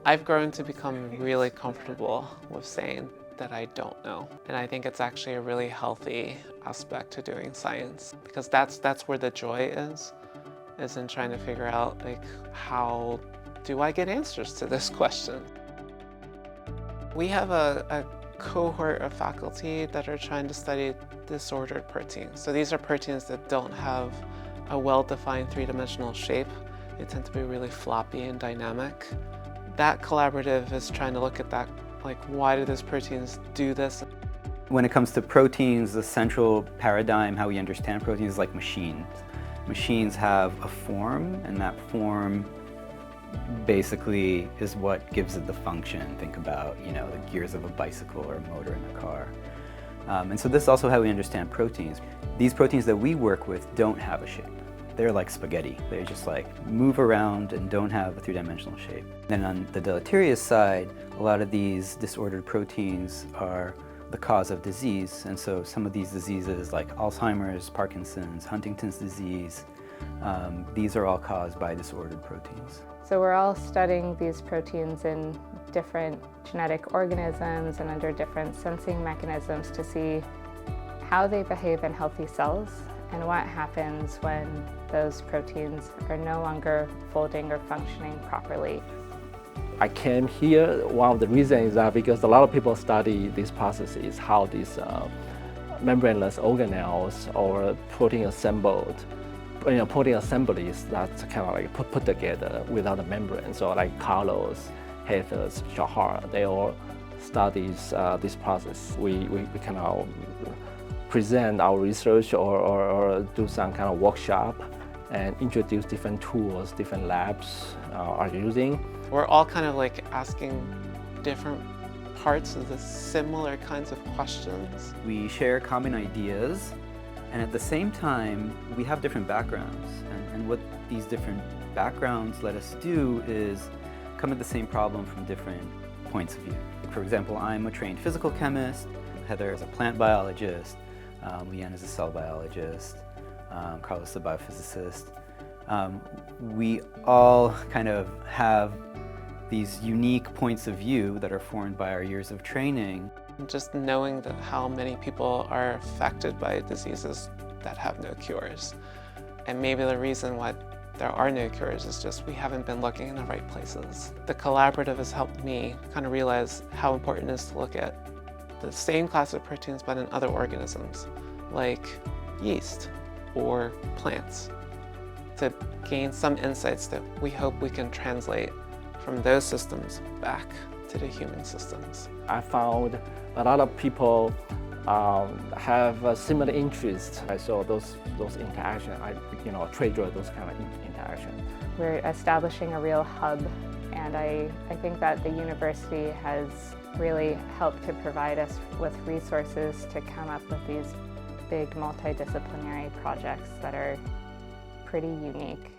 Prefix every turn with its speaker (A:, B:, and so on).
A: I've grown to become really comfortable with saying that I don't know. And I think it's actually a really healthy aspect to doing science, because that's where the joy is in trying to figure out, like, how do I get answers to this question? We have a cohort of faculty that are trying to study disordered proteins. So these are proteins that don't have a well-defined three-dimensional shape. They tend to be really floppy and dynamic. That collaborative is trying to look at that, like, why do those proteins do this?
B: When it comes to proteins, the central paradigm, how we understand proteins, is like machines. Machines have a form, and that form basically is what gives it the function. Think about, the gears of a bicycle or a motor in a car. And so this is also how we understand proteins. These proteins that we work with don't have a shape. They're like spaghetti. They just move around and don't have a three-dimensional shape. Then on the deleterious side, a lot of these disordered proteins are the cause of disease. And so some of these diseases like Alzheimer's, Parkinson's, Huntington's disease, these are all caused by disordered proteins.
C: So we're all studying these proteins in different genetic organisms and under different sensing mechanisms to see how they behave in healthy cells and what happens when those proteins are no longer folding or functioning properly.
D: I came here, one of the reasons is that because a lot of people study these processes, how these membraneless organelles or protein assemblies that's kind of like put together without a membrane. So like Carlos, Heathers, Shahar, they all study this process. We kind of present our research or do some kind of workshop and introduce different tools, different labs are using.
A: We're all kind of like asking different parts of the similar kinds of questions.
B: We share common ideas, and at the same time, we have different backgrounds. And what these different backgrounds let us do is come at the same problem from different points of view. For example, I'm a trained physical chemist, Heather is a plant biologist, Leanne is a cell biologist, Carlos is a biophysicist. We all kind of have these unique points of view that are formed by our years of training.
A: Just knowing that how many people are affected by diseases that have no cures. And maybe the reason why there are no cures is just we haven't been looking in the right places. The collaborative has helped me kind of realize how important it is to look at the same class of proteins but in other organisms, like yeast or plants, to gain some insights that we hope we can translate from those systems back to the human systems.
D: I found a lot of people have a similar interest. I saw those interactions. I trigger those kind of interactions.
C: We're establishing a real hub, and I think that the university has really helped to provide us with resources to come up with these big multidisciplinary projects that are pretty unique.